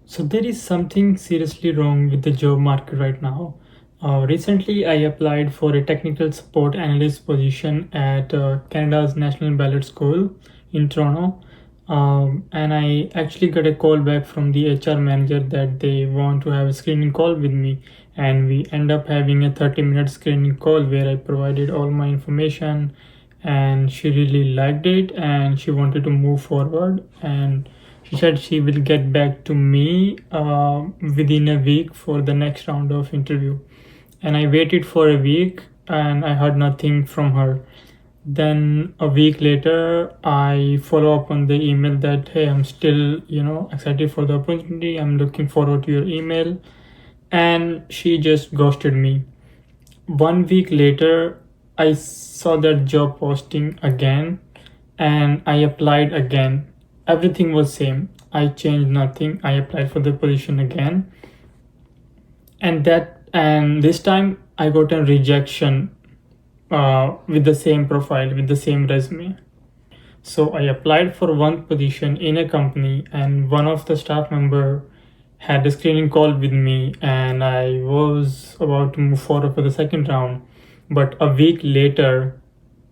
So there is something seriously wrong with the job market right now. Recently, I applied for a technical support analyst position at Canada's National Ballet School in Toronto. And I actually got a call back from the HR manager that they want to have a screening call with me. And we end up having a 30-minute screening call where I provided all my information, and she really liked it and she wanted to move forward. And she said she will get back to me within a week for the next round of interview. And I waited for a week and I heard nothing from her. Then a week later, I follow up on the email that, hey, I'm still, excited for the opportunity. I'm looking forward to your email. And she just ghosted me. 1 week later, I saw that job posting again and I applied again. Everything was same. I changed nothing. I applied for the position again. And this time I got a rejection with the same profile, with the same resume. So I applied for one position in a company and one of the staff member had a screening call with me and I was about to move forward for the second round. But a week later,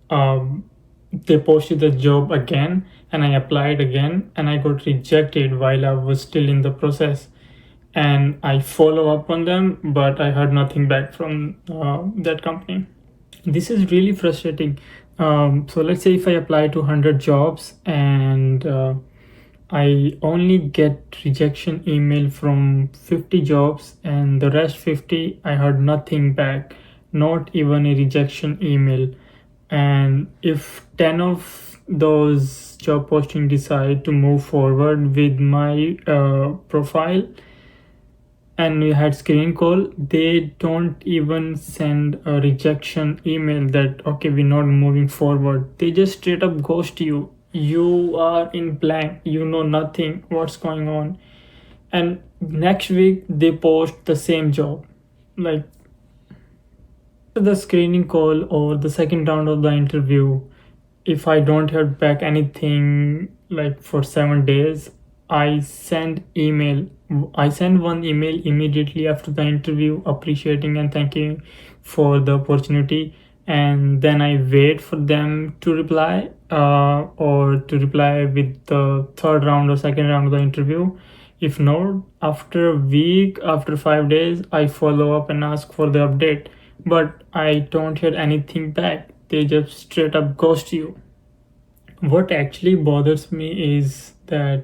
they posted the job again and I applied again and I got rejected while I was still in the process. And I follow up on them, but I heard nothing back from that company. This is really frustrating. So let's say if I apply to 100 jobs and I only get rejection email from 50 jobs, and the rest 50 I heard nothing back, not even a rejection email. And if 10 of those job posting decide to move forward with my profile and we had screen call, they don't even send a rejection email that okay, we're not moving forward. They just straight up ghost you. You are in blank, you know nothing what's going on. And next week they post the same job. Like the screening call or the second round of the interview, if I don't hear back anything like for 7 days, I send email. I send one email immediately after the interview, appreciating and thanking for the opportunity, and then I wait for them to reply, or to reply with the third round or second round of the interview. If not, after a week, after 5 days, I follow up and ask for the update, but I don't hear anything back. They just straight up ghost you. What actually bothers me is that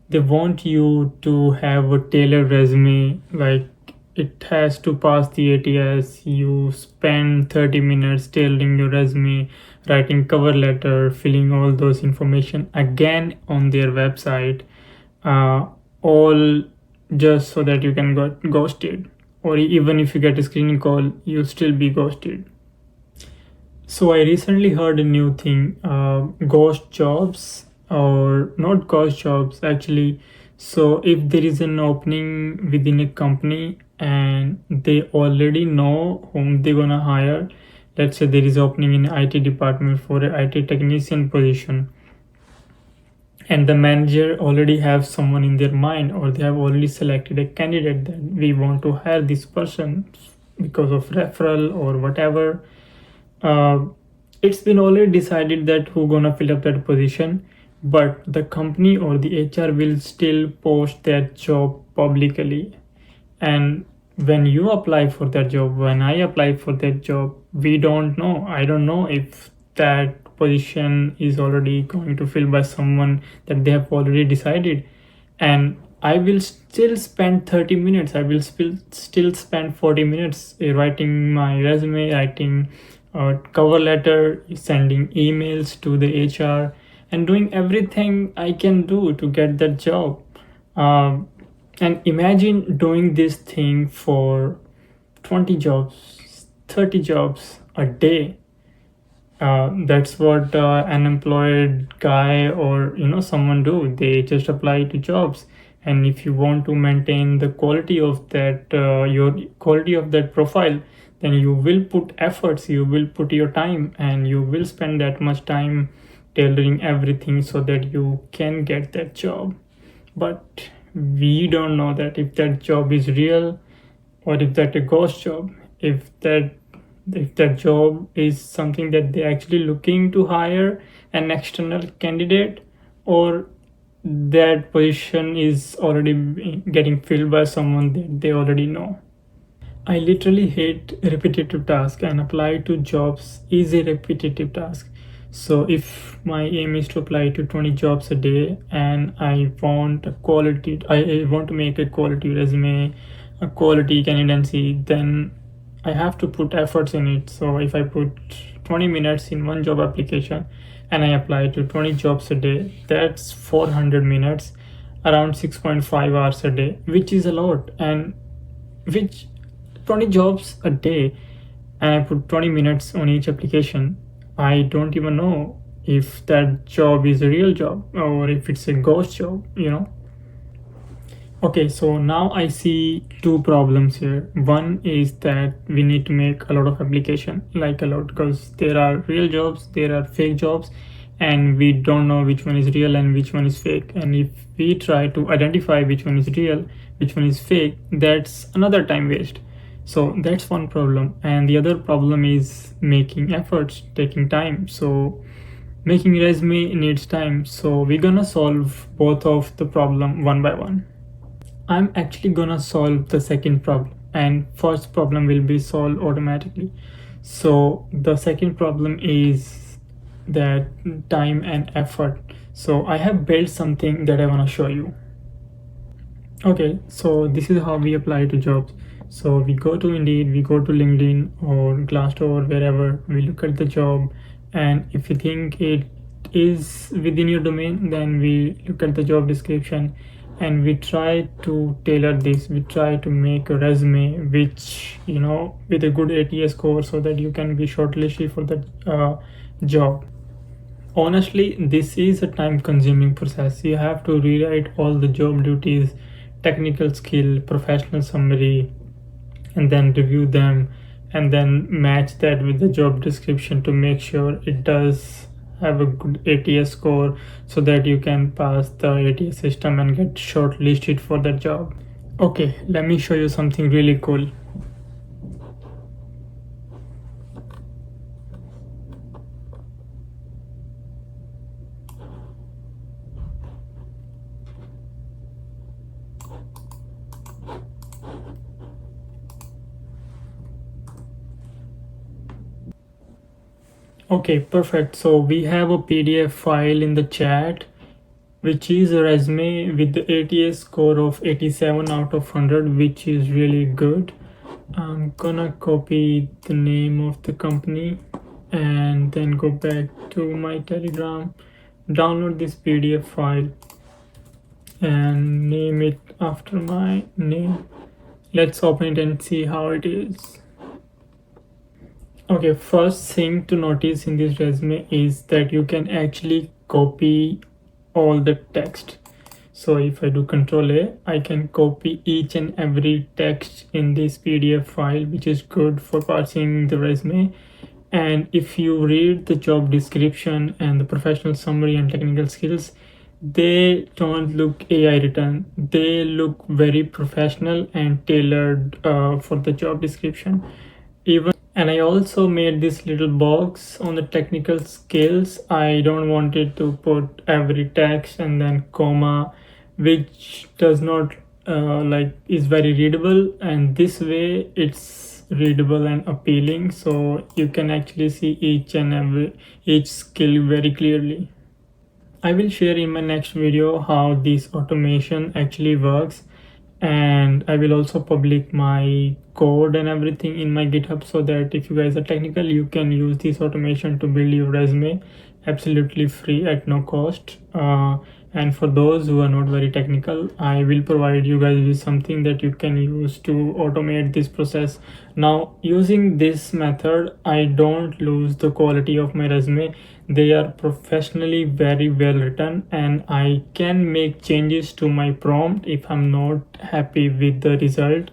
they want you to have a tailored resume, like it has to pass the ATS. You spend 30 minutes tailoring your resume, writing cover letter, filling all those information again on their website, uh, all just so that you can get ghosted. Or even if you get a screening call, you'll still be ghosted. So I recently heard a new thing, ghost jobs, or not ghost jobs actually. So if there is an opening within a company and they already know whom they're gonna hire, let's say there is opening in IT department for a IT technician position, and the manager already have someone in their mind, or they have already selected a candidate that we want to hire this person because of referral or whatever. uh, it's been already decided that who gonna fill up that position, but the company or the HR will still post that job publicly. And when you apply for that job, when I apply for that job, we don't know. I don't know if that position is already going to fill by someone that they have already decided. And I will still spend 30 minutes, I will still spend 40 minutes writing my resume, writing a cover letter, sending emails to the HR, and doing everything I can do to get that job. Um, and imagine doing this thing for 20 jobs, 30 jobs a day. That's what an employed guy or someone do. They just apply to jobs. And if you want to maintain the quality of that, your quality of that profile, then you will put efforts, you will put your time, and you will spend that much time tailoring everything so that you can get that job. But we don't know that if that job is real or if that a ghost job, if that job is something that they're actually looking to hire an external candidate, or that position is already getting filled by someone that they already know. I literally hate repetitive tasks, and apply to jobs is a repetitive task. So if my aim is to apply to 20 jobs a day and I want I want to make a quality resume, a quality candidacy, then I have to put efforts in it. So if I put 20 minutes in one job application and I apply to 20 jobs a day, that's 400 minutes, around 6.5 hours a day, which is a lot. And which 20 jobs a day, and I put 20 minutes on each application, I don't even know if that job is a real job or if it's a ghost job. Okay, so now I see two problems here. One is that we need to make a lot of application, like a lot, because there are real jobs, there are fake jobs, and we don't know which one is real and which one is fake. And if we try to identify which one is real, which one is fake, that's another time waste. So that's one problem. And the other problem is making efforts, taking time. So making resume needs time. So we're gonna solve both of the problem one by one. I'm actually gonna solve the second problem, and first problem will be solved automatically. So the second problem is that time and effort. So I have built something that I want to show you. Okay, so this is how we apply to jobs. So we go to Indeed, we go to LinkedIn or Glassdoor, wherever, we look at the job, and if you think it is within your domain, then we look at the job description and we try to tailor this. We try to make a resume which, with a good ATS score, so that you can be shortlisted for that job. Honestly, this is a time consuming process. You have to rewrite all the job duties, technical skill, professional summary, and then review them, and then match that with the job description to make sure it does have a good ATS score, so that you can pass the ATS system and get shortlisted for that job. Okay, let me show you something really cool. Okay, perfect. So we have a PDF file in the chat, which is a resume with the ATS score of 87 out of 100, which is really good. I'm gonna copy the name of the company and then go back to my Telegram, download this PDF file and name it after my name. Let's open it and see how it is. Okay, first thing to notice in this resume is that you can actually copy all the text. So if I do Control A, I can copy each and every text in this PDF file, which is good for parsing the resume. And if you read the job description and the professional summary and technical skills, they don't look AI written. They look very professional and tailored for the job description. And I also made this little box on the technical skills. I don't want it to put every text and then comma, which does not is very readable, and this way it's readable and appealing, so you can actually see each skill very clearly. I will share in my next video how this automation actually works, and I will also public my code and everything in my GitHub, so that if you guys are technical, you can use this automation to build your resume absolutely free at no cost. And for those who are not very technical, I will provide you guys with something that you can use to automate this process. Now, using this method, I don't lose the quality of my resume. They are professionally very well written, and I can make changes to my prompt if I'm not happy with the result.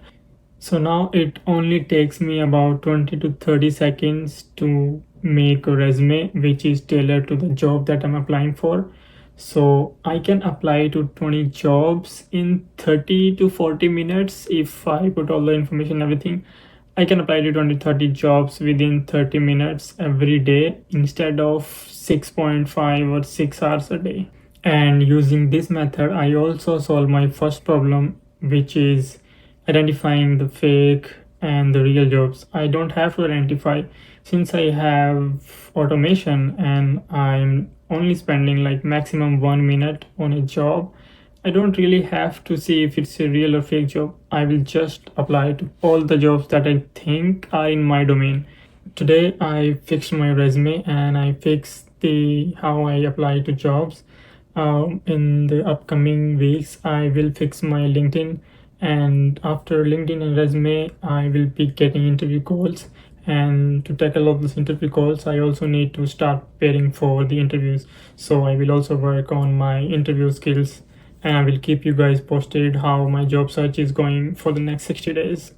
So now it only takes me about 20 to 30 seconds to make a resume which is tailored to the job that I'm applying for. So I can apply to 20 jobs in 30 to 40 minutes if I put all the information, everything. I can apply to 20 30 jobs within 30 minutes every day instead of 6.5 or 6 hours a day. And using this method, I also solve my first problem, which is identifying the fake and the real jobs. I don't have to identify since I have automation and I'm only spending like maximum 1 minute on a job. I don't really have to see if it's a real or fake job. I will just apply to all the jobs that I think are in my domain. Today I fixed my resume and I fixed the how I apply to jobs. In the upcoming weeks, I will fix my LinkedIn, and after LinkedIn and resume, I will be getting interview calls. And to tackle all these interview calls, I also need to start preparing for the interviews. So I will also work on my interview skills, and I will keep you guys posted how my job search is going for the next 60 days.